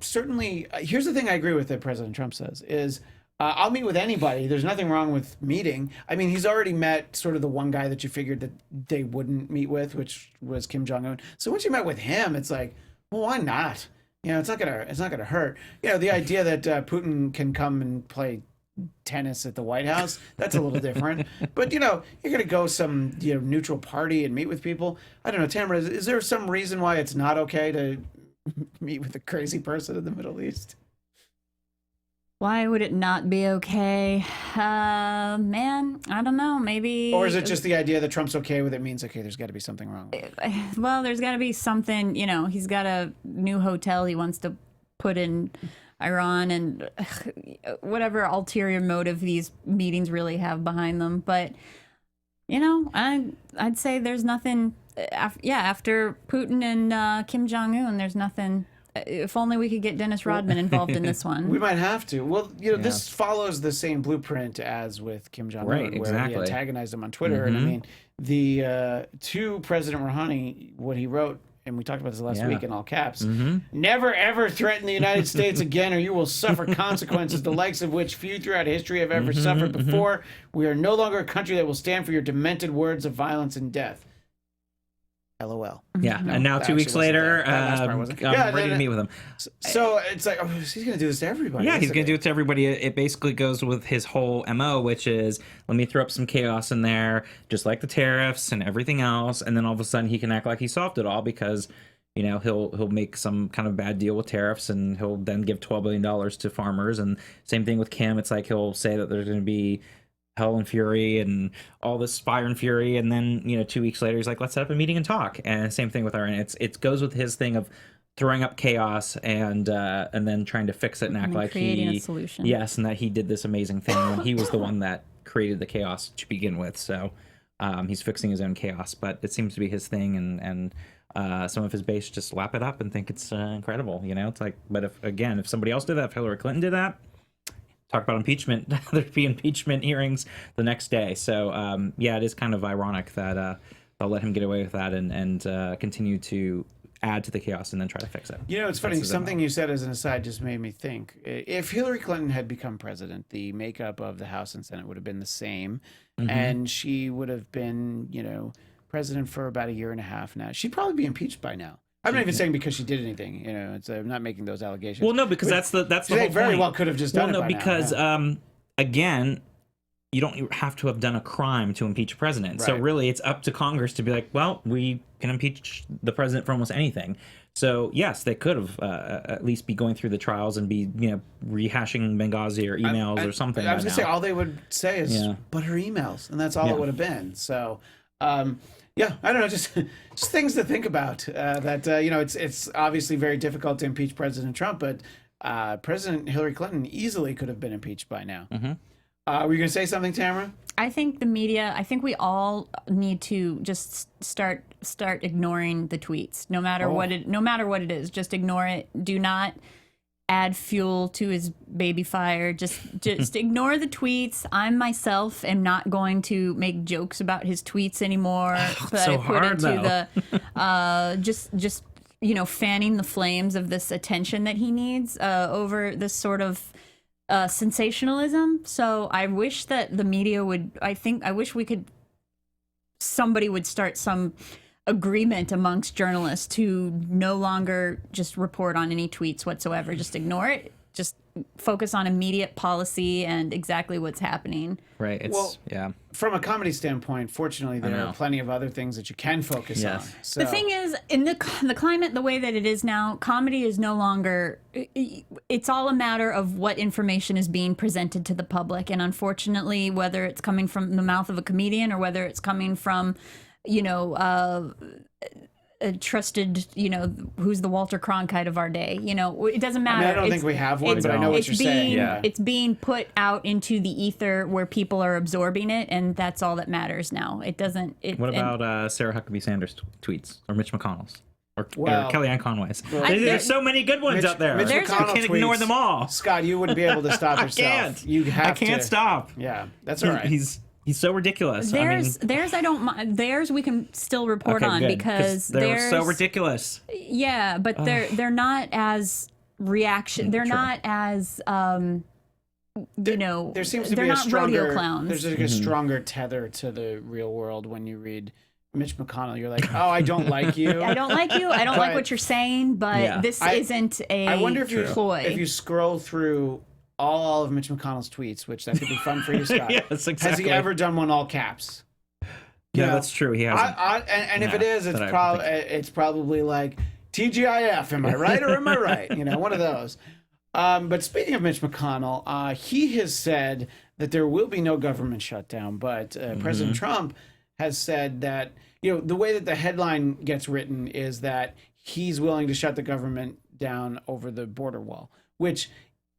certainly, here's the thing I agree with that President Trump says is, I'll meet with anybody. There's nothing wrong with meeting. I mean, he's already met sort of the one guy that you figured that they wouldn't meet with, which was Kim Jong-un. So once you met with him, it's like, well, why not? You know, it's not gonna hurt. You know, the idea that Putin can come and play tennis at the White House, that's a little different. But, you know, you're gonna go some, you know, neutral party and meet with people. I don't know, Tamra, is there some reason why it's not okay to meet with a crazy person in the Middle East? Why would it not be okay? Man, I don't know. Maybe. Or is it just the idea that Trump's okay with it means, okay, there's got to be something wrong with it? Well, there's got to be something, you know, he's got a new hotel he wants to put in Iran, and whatever ulterior motive these meetings really have behind them. But, you know, I'd say there's nothing, after Putin and Kim Jong-un, there's nothing. If only we could get Dennis Rodman involved in this one. We might have to. Well, you know, this follows the same blueprint as with Kim Jong-un, Right, where exactly. he antagonized him on Twitter. And I mean, to President Rouhani, what he wrote, and we talked about this last week in all caps, never ever threaten the United States again, or you will suffer consequences, the likes of which few throughout history have ever suffered before. We are no longer a country that will stand for your demented words of violence and death. LOL. Yeah, No, and now that 2 weeks actually wasn't later, that. That last part wasn't. I'm ready to meet with him. So it's like, oh, he's going to do this to everybody. Yeah, he's isn't going to he? do it to everybody. It basically goes with his whole MO, which is, let me throw up some chaos in there, just like the tariffs and everything else, and then all of a sudden he can act like he solved it all because, you know, he'll make some kind of bad deal with tariffs, and he'll then give $12 billion to farmers. And same thing with Kim. It's like he'll say that there's going to be hell and fury and all this fire and fury, and then, you know, 2 weeks later he's like, let's set up a meeting and talk. And same thing with Iran. It goes with his thing of throwing up chaos and then trying to fix it and act like creating a solution. Yes, and that he did this amazing thing when he was the one that created the chaos to begin with. So he's fixing his own chaos, but it seems to be his thing, and some of his base just lap it up and think it's incredible. You know, it's like, but if somebody else did that, if Hillary Clinton did that, talk about impeachment, there'd be impeachment hearings the next day. So it is kind of ironic that they'll let him get away with that and continue to add to the chaos and then try to fix it. You know, it's funny. That's his Something MO. you said as an aside just made me think. If Hillary Clinton had become president, the makeup of the House and Senate would have been the same, and she would have been, you know, president for about a year and a half now. She'd probably be impeached by now. I'm not even saying because she did anything. You know, I'm not making those allegations. Well, no, because that's the they whole very point. well could have just done it by because now. again, you don't have to have done a crime to impeach a president. So Right. really, it's up to Congress to be like, well, we can impeach the president for almost anything. So yes, they could have at least be going through the trials and be, you know, rehashing Benghazi or emails or something. I was by gonna say now. all they would say is, Yeah. "But her emails," and that's all Yeah. it would have been. So, Yeah, I don't know, just things to think about. That it's obviously very difficult to impeach President Trump, but President Hillary Clinton easily could have been impeached by now. Were you going to say something, Tamra? I think the media, I think we all need to just start ignoring the tweets, no matter what it is. Just ignore it. Do not add fuel to his baby fire. Just ignore the tweets. I myself am not going to make jokes about his tweets anymore. But so I put hard, into the just fanning the flames of this attention that he needs over this sort of sensationalism. So I wish that the media would. I wish somebody would start some agreement amongst journalists to no longer just report on any tweets whatsoever. Just ignore it. Just focus on immediate policy and exactly what's happening. Right. From a comedy standpoint, fortunately, there are plenty of other things that you can focus on. So. The thing is, in the climate, the way that it is now, comedy is no longer. It's all a matter of what information is being presented to the public, and unfortunately, whether it's coming from the mouth of a comedian or whether it's coming from, a trusted, who's the Walter Cronkite of our day. It doesn't matter. I don't think we have one, but I know what you're saying. It's being put out into the ether where people are absorbing it, and that's all that matters now. It doesn't. What about Sarah Huckabee Sanders' tweets or Mitch McConnell's? Or Kellyanne Conway's. There's so many good ones out there. Mitch McConnell can't ignore them all. Scott, you wouldn't be able to stop yourself. I can't stop. Yeah, that's all right. He's so ridiculous. Theirs I don't mind. Theirs we can still report on good, because they're so ridiculous. Yeah, but they're not as reaction. They're not as There seems to they're be a not stronger rodeo clowns. There's like a stronger tether to the real world when you read Mitch McConnell. You're like, oh, I don't like you. I don't like you. I don't like what you're saying. But this isn't a. I wonder if if you scroll through all of Mitch McConnell's tweets, which that could be fun for you, Scott. Yes, exactly. Has he ever done one all caps? Yeah, that's true. He hasn't. And if it is, it's probably like TGIF. Am I right or am I right? One of those. But speaking of Mitch McConnell, he has said that there will be no government shutdown. But President Trump has said that the way that the headline gets written is that he's willing to shut the government down over the border wall, which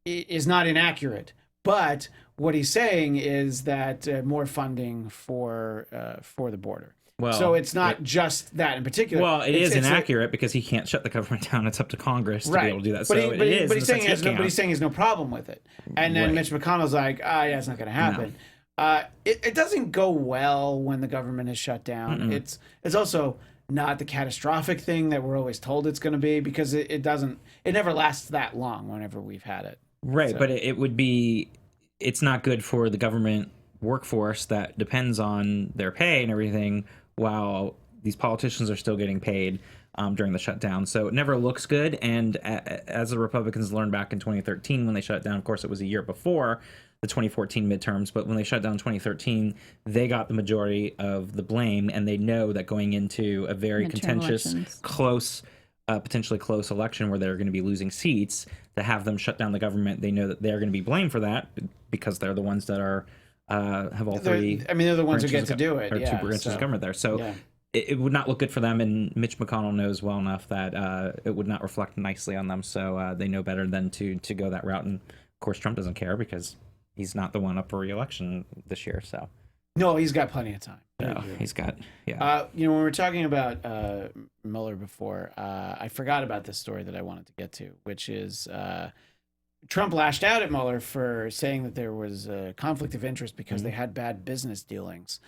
is not inaccurate, but what he's saying is that more funding for the border. Well, so it's not just that in particular. Well, it's inaccurate because he can't shut the government down. It's up to Congress to be able to do that. But he's saying he has no problem with it. And then Mitch McConnell's like, yeah, it's not going to happen. No. It doesn't go well when the government is shut down. It's also not the catastrophic thing that we're always told it's going to be, because it never lasts that long whenever we've had it. Right, So. but it's not good for the government workforce that depends on their pay and everything, while these politicians are still getting paid during the shutdown. So it never looks good. And as the Republicans learned back in 2013 when they shut down, of course, it was a year before the 2014 midterms, but when they shut down in 2013, they got the majority of the blame, and they know that going into a very contentious, potentially close election where they're going to be losing seats, to have them shut down the government, they know that they're going to be blamed for that because they're the ones that are have all three. They're the ones who get to do it. Or two branches of government there. So it would not look good for them, and Mitch McConnell knows well enough that it would not reflect nicely on them. So they know better than to go that route. And of course, Trump doesn't care because he's not the one up for re-election this year. So no, he's got plenty of time. No, he's got when we were talking about Mueller before, I forgot about this story that I wanted to get to, which is Trump lashed out at Mueller for saying that there was a conflict of interest because they had bad business dealings.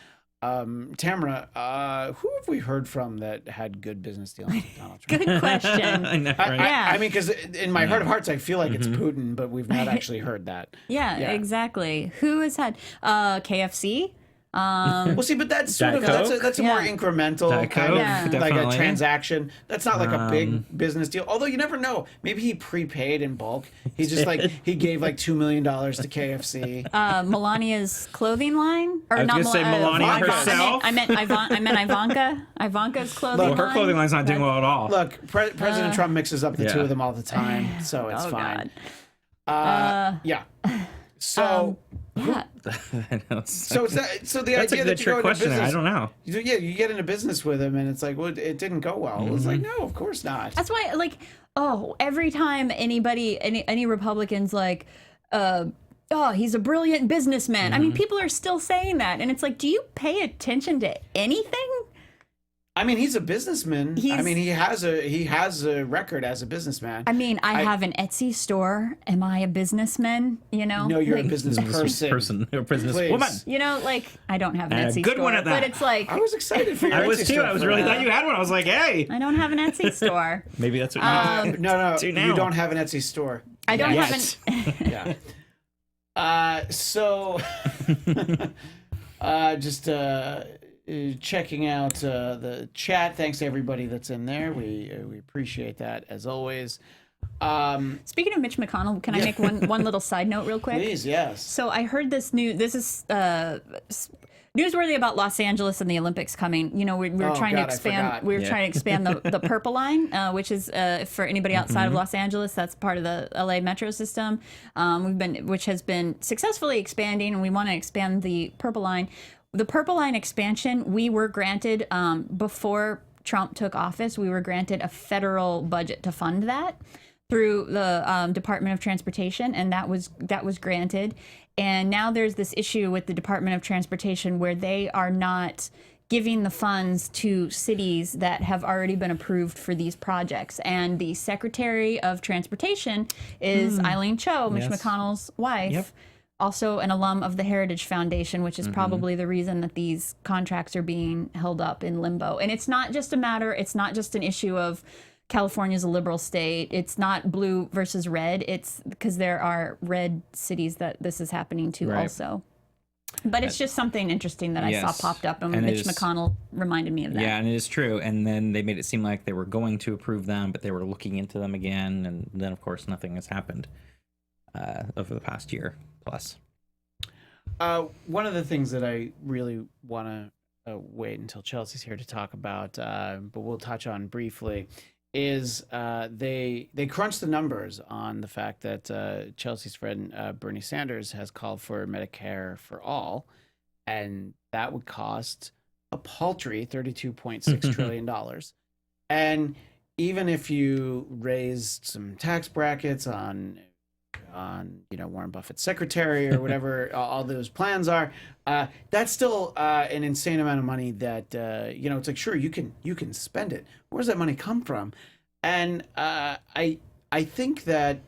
Tamra, who have we heard from that had good business dealings with Donald Trump? Good question. I know, right? I mean, because in my heart of hearts, I feel like it's Putin, but we've not actually heard that. Yeah, exactly. Who has had KFC? Well, see, but that's sort of that's a more incremental kind of like a transaction. That's not like a big business deal. Although you never know. Maybe he prepaid in bulk. He's just like he gave like $2 million to KFC. Melania's clothing line, or I was not? Gonna say Melania herself. I meant Ivanka. Ivanka's clothing line. Her clothing line's not doing well at all. Look, President Trump mixes up the two of them all the time, so it's fine. God. Yeah. So Yeah. I know, So it's that, so the that's idea a that good you trick go into question. business, I don't know. you get into business with him, and it's like, well, it didn't go well. It's like, no, of course not. That's why, like, every time any Republicans like, he's a brilliant businessman. I mean, people are still saying that, and it's like, do you pay attention to anything? I mean, he's a businessman. I mean, he has a record as a businessman. I mean, I have an Etsy store. Am I a businessman? You know? No, you're like, a business person. Or business Please. woman. You know, like, I don't have an Etsy good store. one at that. But it's like, I was excited for your I was Etsy too. store I was for really that. thought you had one. I was like, hey, I don't have an Etsy store. maybe that's what you need. No, Do now. you don't have an Etsy store. I don't have Yet. an... Yeah. So, just checking out the chat. Thanks to everybody that's in there. We appreciate that as always. Speaking of Mitch McConnell, can I make one little side note real quick? Please, yes. So I heard this news. This is newsworthy about Los Angeles and the Olympics coming. You know, we're trying to God, I expand. forgot. We're trying to expand the Purple Line, which is for anybody outside of Los Angeles. That's part of the LA metro system. Which has been successfully expanding, and we want to expand the Purple Line. The Purple Line expansion, we were granted before Trump took office. We were granted a federal budget to fund that through the Department of Transportation, and that was granted. And now there's this issue with the Department of Transportation where they are not giving the funds to cities that have already been approved for these projects. And the Secretary of Transportation is Eileen Cho, Mitch Yes. McConnell's wife. Yep. Also an alum of the Heritage Foundation, which is probably the reason that these contracts are being held up in limbo. And it's not just an issue of California's a liberal state. It's not blue versus red. It's because there are red cities that this is happening to Right. also. But it's just something interesting that I saw Yes. popped up, and And it Mitch is- McConnell reminded me of that. Yeah, and it is true. And then they made it seem like they were going to approve them, but they were looking into them again. And then, of course, nothing has happened over the past year plus. One of the things that I really want to wait until Chelsea's here to talk about, but we'll touch on briefly, is they crunched the numbers on the fact that Chelsea's friend Bernie Sanders has called for Medicare for all, and that would cost a paltry $32.6 trillion. And even if you raised some tax brackets on Warren Buffett's secretary or whatever all those plans are, that's still an insane amount of money that it's like, sure, you can spend it. Where does that money come from? And I think that,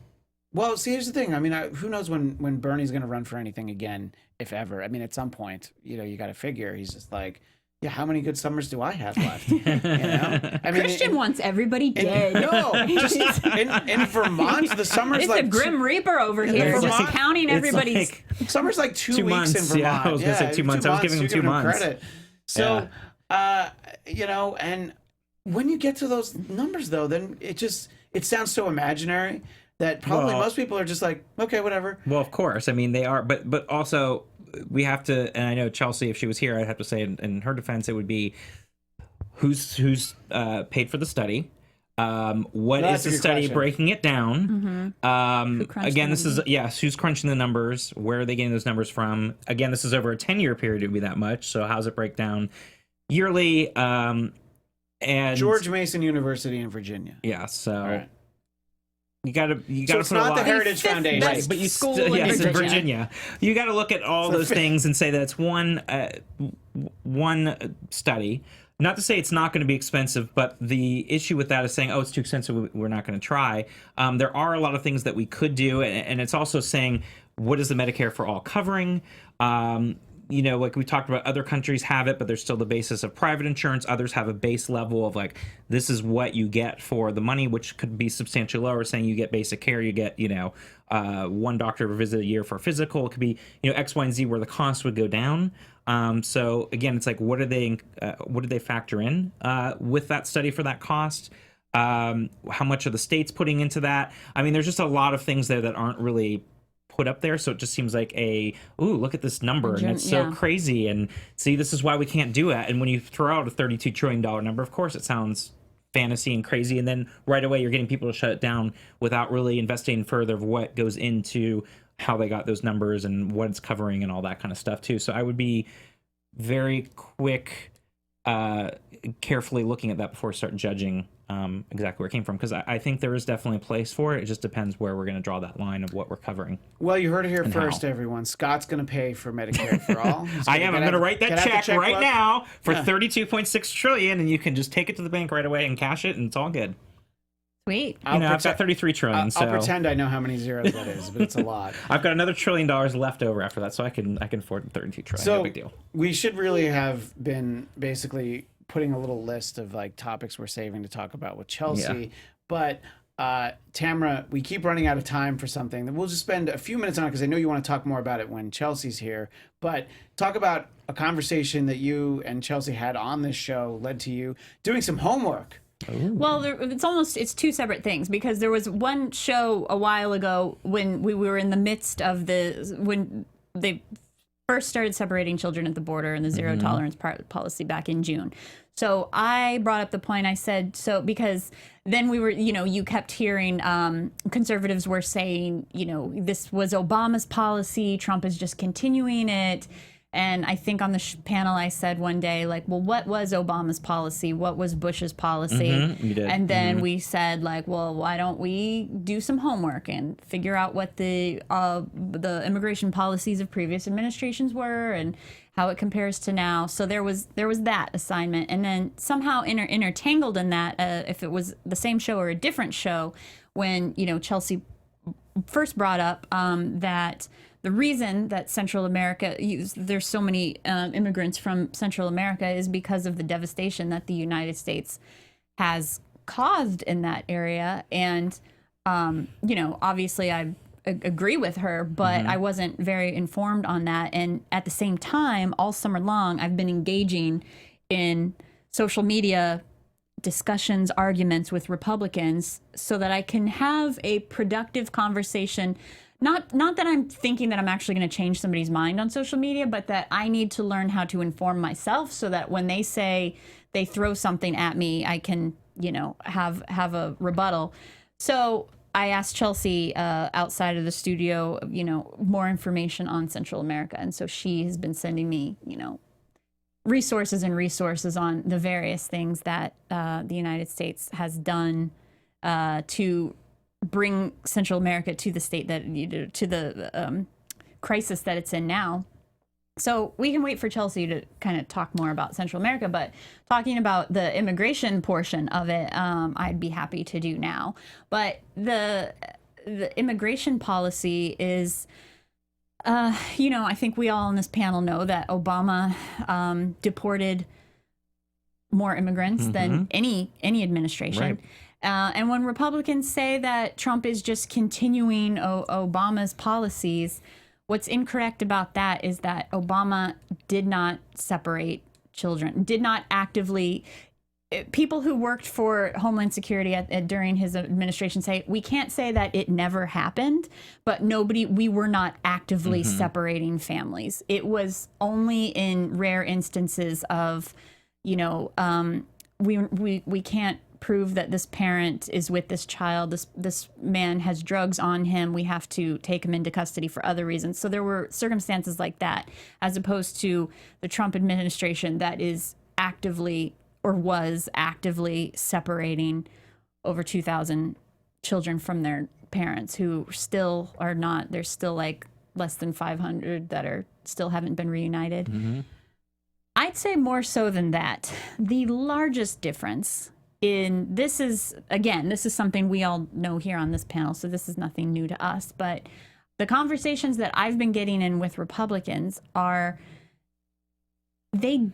well, see, here's the thing. I mean, who knows when Bernie's going to run for anything again, if ever. I mean, at some point, you got to figure he's just like, yeah, how many good summers do I have left? I mean, Christian wants everybody dead. No, just in Vermont, the summer's It's like a Grim Reaper over here, just Vermont, counting it's everybody's... like- summer's like 2 2 weeks months. in Vermont. Yeah, I was gonna say 2 months. I was giving him 2 months. Credit. So, and when you get to those numbers, though, then it sounds so imaginary that probably Well- most people are just like, okay, whatever. Well, of course. I mean, they are, but also we have to, and I know Chelsea, if she was here, I'd have to say in her defense, it would be who's paid for the study. What That's is a the good study question. breaking it down? crunched Again, the this is, yes, who's crunching the numbers? Where are they getting those numbers from? Again, this is over a 10-year period. It would be that much. So how's it break down yearly? And George Mason University in Virginia. yeah, so All right. you gotta So put it's a not lot. the Heritage Fifth Foundation. best Right, but you school still, in yes, Virginia. in Virginia. You got to look at all those things and say that it's one study. Not to say it's not going to be expensive, but the issue with that is saying, oh, it's too expensive, we're not going to try. There are a lot of things that we could do, and it's also saying, what is the Medicare for all covering? Like we talked about, other countries have it, but there's still the basis of private insurance. Others have a base level of like, this is what you get for the money, which could be substantially lower, saying you get basic care, you get, one doctor visit a year for a physical. It could be, X, Y, and Z where the cost would go down. So again, it's like, what did they factor in with that study for that cost? How much are the states putting into that? I mean, there's just a lot of things there that aren't really put up there, so it just seems like look at this number, and it's so crazy, and see, this is why we can't do it. And when you throw out a $32 trillion number, of course it sounds fantasy and crazy, and then right away you're getting people to shut it down without really investigating further of what goes into how they got those numbers and what it's covering and all that kind of stuff too. So I would be very quick, carefully looking at that before I start judging exactly where it came from, because I think there is definitely a place for it. It just depends where we're going to draw that line of what we're covering. Well, you heard it here and first, how. everyone. Scott's going to pay for Medicare for all. I am. I'm going to write that check right checkbook. now for $32.6 trillion, and you can just take it to the bank right away and cash it, and it's all good. Sweet. I've got 33 trillion. I'll pretend I know how many zeros that is, but it's a lot. I've got another $1 trillion left over after that, so I can afford 32 trillion. So no big deal. we should really have been basically putting a little list of like topics we're saving to talk about with Chelsea. Yeah. But Tamra, we keep running out of time for something that we'll just spend a few minutes on, because I know you want to talk more about it when Chelsea's here. But talk about a conversation that you and Chelsea had on this show led to you doing some homework. Well, it's two separate things, because there was one show a while ago when we were in the midst of when they first started separating children at the border and the zero tolerance policy back in June. So I brought up the point, I said, because then we were, you kept hearing conservatives were saying, this was Obama's policy, Trump is just continuing it. And I think on the panel I said one day, like, well, what was Obama's policy? What was Bush's policy? You did. And then we said, like, well, why don't we do some homework and figure out what the immigration policies of previous administrations were and how it compares to now. So there was that assignment. And then somehow intertangled in that, if it was the same show or a different show, when, Chelsea first brought up that the reason that Central America, there's so many immigrants from Central America, is because of the devastation that the United States has caused in that area. And, obviously I agree with her, but I wasn't very informed on that. And at the same time, all summer long, I've been engaging in social media discussions, arguments with Republicans so that I can have a productive conversation. Not that I'm thinking that I'm actually going to change somebody's mind on social media, but that I need to learn how to inform myself so that when they say they throw something at me, I can, have a rebuttal. So I asked Chelsea outside of the studio, more information on Central America. And so she has been sending me, resources on the various things that the United States has done to bring Central America to the state that, to the crisis that it's in now. So we can wait for Chelsea to kind of talk more about Central America, but talking about the immigration portion of it, I'd be happy to do now. But the immigration policy is, I think we all on this panel know that Obama deported more immigrants than any administration. Right. And when Republicans say that Trump is just continuing Obama's policies, what's incorrect about that is that Obama did not separate children, did not actively. People who worked for Homeland Security during his administration say, we can't say that it never happened, but we were not actively separating families. It was only in rare instances of, we can't prove that this parent is with this child. This man has drugs on him. We have to take him into custody for other reasons. So there were circumstances like that, as opposed to the Trump administration that is actively or was actively separating over 2,000 children from their parents who still are not. There's still like less than 500 that still haven't been reunited. I'd say more so than that. The largest difference this is something we all know here on this panel, so this is nothing new to us, but the conversations that I've been getting in with Republicans they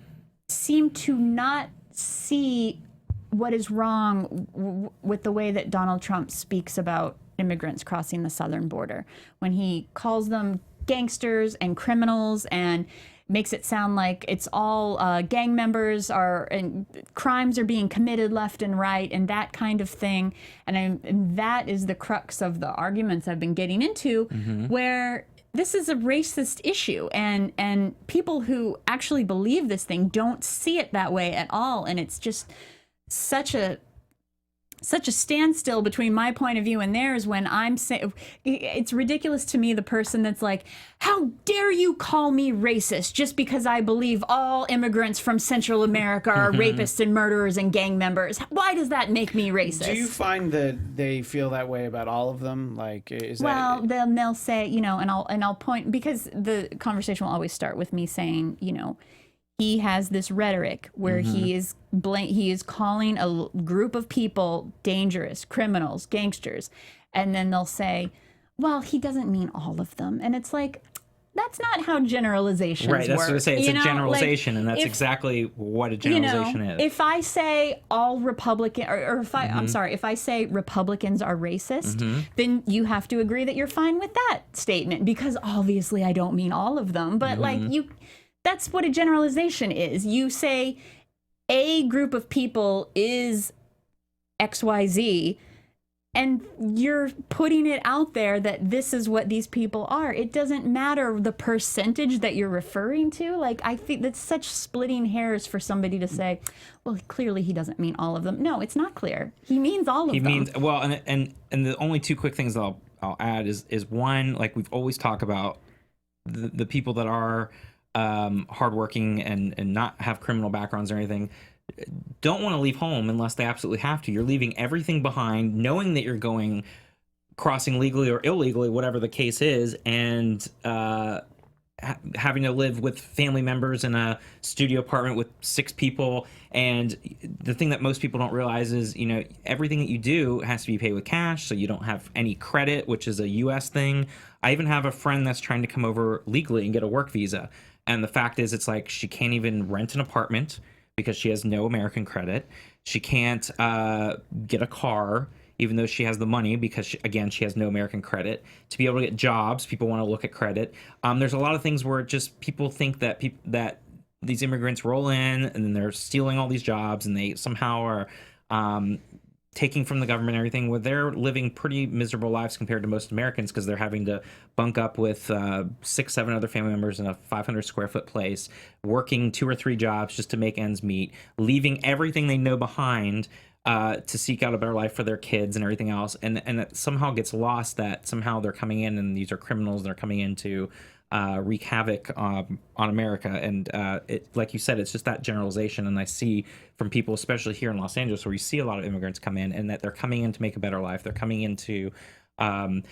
seem to not see what is wrong with the way that Donald Trump speaks about immigrants crossing the southern border, when he calls them gangsters and criminals and makes it sound like it's all gang members and crimes are being committed left and right and that kind of thing. And that is the crux of the arguments I've been getting into, where this is a racist issue, and people who actually believe this thing don't see it that way at all. And it's just such a such a standstill between my point of view and theirs when I'm saying it's ridiculous to me, the person that's like, how dare you call me racist just because I believe all immigrants from Central America are rapists and murderers and gang members. Why does that make me racist? Do you find that they feel that way about all of them? Like, is well, that... they'll say, you know, and I'll point, because the conversation will always start with me saying, you know, he has this rhetoric where he is calling a group of people dangerous, criminals, gangsters, and then they'll say, well, he doesn't mean all of them. And it's like, that's not how generalizations work. Right, that's what I say. It's you a know? Generalization, like, and that's exactly what a generalization is. If I say all Republican, or if I'm sorry, if I say Republicans are racist, then you have to agree that you're fine with that statement, because obviously I don't mean all of them. But like that's what a generalization is. You say a group of people is XYZ, and you're putting it out there that this is what these people are. It doesn't matter the percentage that you're referring to. Like, I think that's such splitting hairs for somebody to say, well, clearly he doesn't mean all of them. No, it's not clear. He means all of them. He means, well, and the only two quick things I'll add is one, like we've always talked about, the people that are hardworking and not have criminal backgrounds or anything, don't want to leave home unless they absolutely have to. You're leaving everything behind, knowing that you're crossing legally or illegally, whatever the case is, and having to live with family members in a studio apartment with 6 people. And the thing that most people don't realize is, you know, everything that you do has to be paid with cash, so you don't have any credit, which is a U.S. thing. I even have a friend that's trying to come over legally and get a work visa. And the fact is, it's like she can't even rent an apartment because she has no American credit. She can't get a car, even though she has the money, because, she has no American credit. To be able to get jobs, people want to look at credit. There's a lot of things where just people think that that these immigrants roll in and then they're stealing all these jobs and they somehow are taking from the government and everything, where they're living pretty miserable lives compared to most Americans, because they're having to bunk up with 6-7 other family members in a 500 square foot place, working 2 or 3 jobs just to make ends meet, leaving everything they know behind to seek out a better life for their kids and everything else. And it somehow gets lost that somehow they're coming in and these are criminals, they're coming in to wreak havoc on America. And it, like you said, it's just that generalization. And I see from people, especially here in Los Angeles, where you see a lot of immigrants come in, and that they're coming in to make a better life. They're coming in to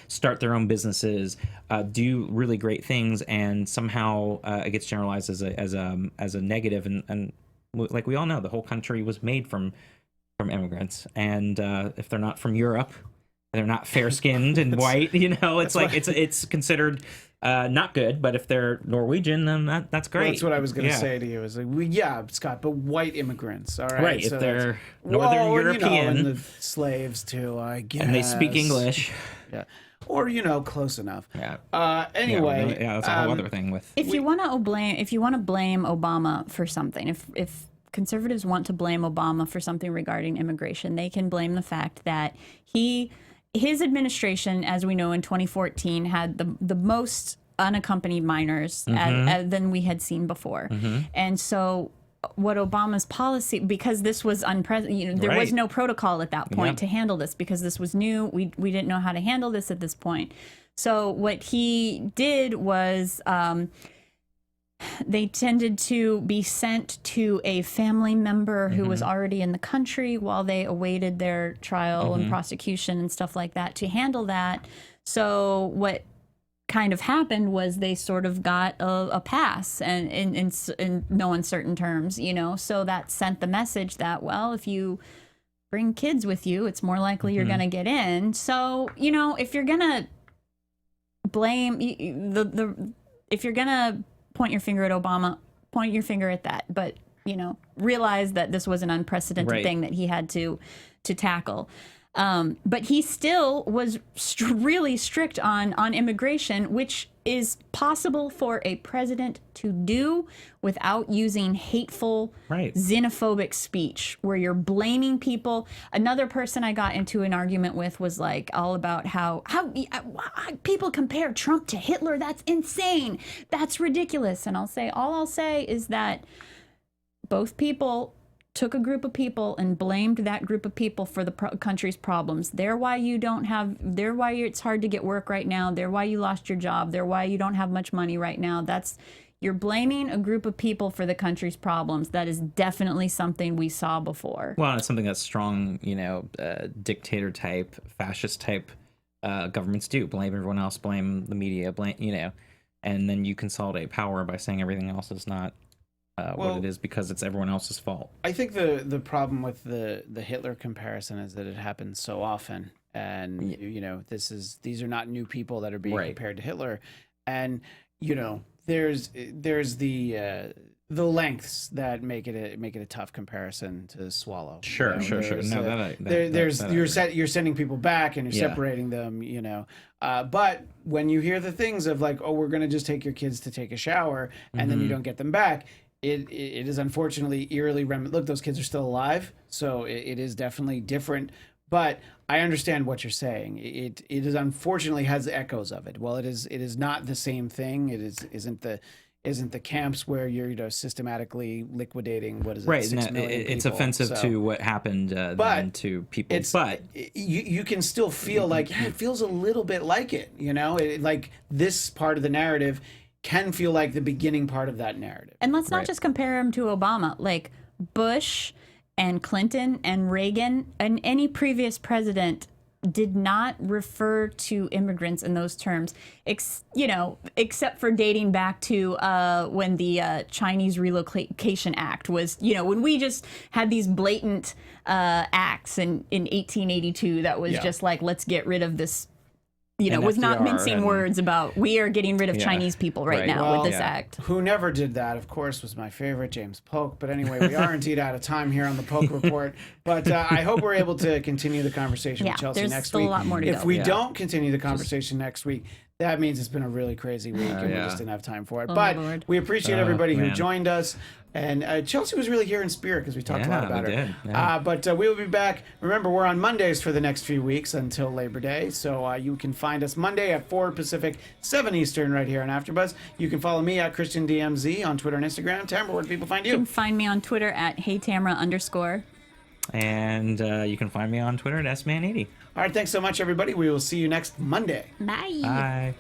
start their own businesses, do really great things, and somehow it gets generalized as a negative. And like we all know, the whole country was made from immigrants. And if they're not from Europe, they're not fair-skinned and white, you know, it's like it's considered not good. But if they're Norwegian, then that's great. Well, that's what I was going to say to you. Is like, Scott, but white immigrants, all right? Right, so if they're Northern European, you know, and the slaves too, I guess, and they speak English, yeah, or close enough. Yeah. Anyway, that's a whole other thing with. If you want to blame Obama for something, if conservatives want to blame Obama for something regarding immigration, they can blame the fact that his administration, as we know, in 2014 had the most unaccompanied minors than we had seen before. And so what Obama's policy, because this was unprecedented, there was no protocol at that point to handle this, because this was new. We didn't know how to handle this at this point. So what he did was they tended to be sent to a family member who was already in the country while they awaited their trial and prosecution and stuff like that to handle that. So what kind of happened was they sort of got a pass, and in no uncertain terms, you know. So that sent the message that, well, if you bring kids with you, it's more likely you're going to get in. So, you know, if you're going to blame if you're going to point your finger at Obama, point your finger at that. But, you know, realize that this was an unprecedented thing that he had to tackle. But he still was really strict on immigration, which is possible for a president to do without using hateful, xenophobic speech, where you're blaming people. Another person I got into an argument with was like all about how people compare Trump to Hitler. That's insane. That's ridiculous. And all I'll say is that both people took a group of people and blamed that group of people for the country's problems. They're why it's hard to get work right now. They're why you lost your job. They're why you don't have much money right now. You're blaming a group of people for the country's problems. That is definitely something we saw before. Well, it's something that strong, dictator type, fascist type governments do. Blame everyone else, blame the media, and then you consolidate power by saying everything else is not what it is because it's everyone else's fault. I think the problem with the Hitler comparison is that it happens so often, and these are not new people that are being compared to Hitler, and there's the lengths that make it a tough comparison to swallow. Sure. No, you're sending people back and you're separating them. But when you hear the things of like, oh, we're going to just take your kids to take a shower and then you don't get them back. It is unfortunately eerily look, those kids are still alive, so it is definitely different. But I understand what you're saying. It is unfortunately has echoes of it. Well, it is not the same thing. It isn't the camps where you're systematically liquidating 6 million it's people. offensive to what happened then to people. But you can still feel like it feels a little bit like it. Like this part of the narrative can feel like the beginning part of that narrative. And let's not just compare him to Obama. Like Bush and Clinton and Reagan and any previous president did not refer to immigrants in those terms, except for dating back to when the Chinese Relocation Act was, when we just had these blatant acts in 1882 that was just like, let's get rid of this. Was not mincing words about we are getting rid of Chinese people right now with this act. Who never did that, of course, was my favorite, James Polk. But anyway, we are indeed out of time here on the Polk Report. But I hope we're able to continue the conversation with Chelsea next week. There's still a lot more to go. If we don't continue the conversation next week, that means it's been a really crazy week and we just didn't have time for it. But we appreciate everybody who joined us. And Chelsea was really here in spirit because we talked a lot about her. But we will be back. Remember, we're on Mondays for the next few weeks until Labor Day. So you can find us Monday at 4 Pacific, 7 Eastern right here on AfterBuzz. You can follow me at ChristianDMZ on Twitter and Instagram. Tamra, where do people find you? You can find me on Twitter at HeyTamra_. And you can find me on Twitter at SMan80. All right, thanks so much, everybody. We will see you next Monday. Bye. Bye.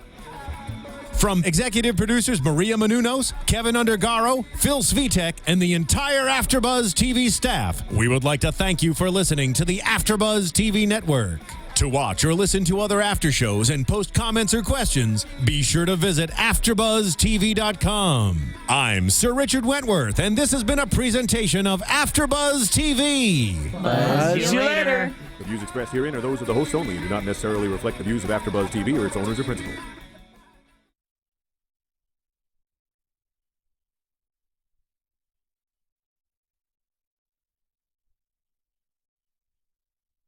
From executive producers Maria Menounos, Kevin Undergaro, Phil Svitek, and the entire AfterBuzz TV staff, we would like to thank you for listening to the AfterBuzz TV network. To watch or listen to other after shows and post comments or questions, be sure to visit AfterBuzzTV.com. I'm Sir Richard Wentworth, and this has been a presentation of AfterBuzz TV. Buzz you later. The views expressed herein are those of the hosts only and do not necessarily reflect the views of AfterBuzz TV or its owners or principals.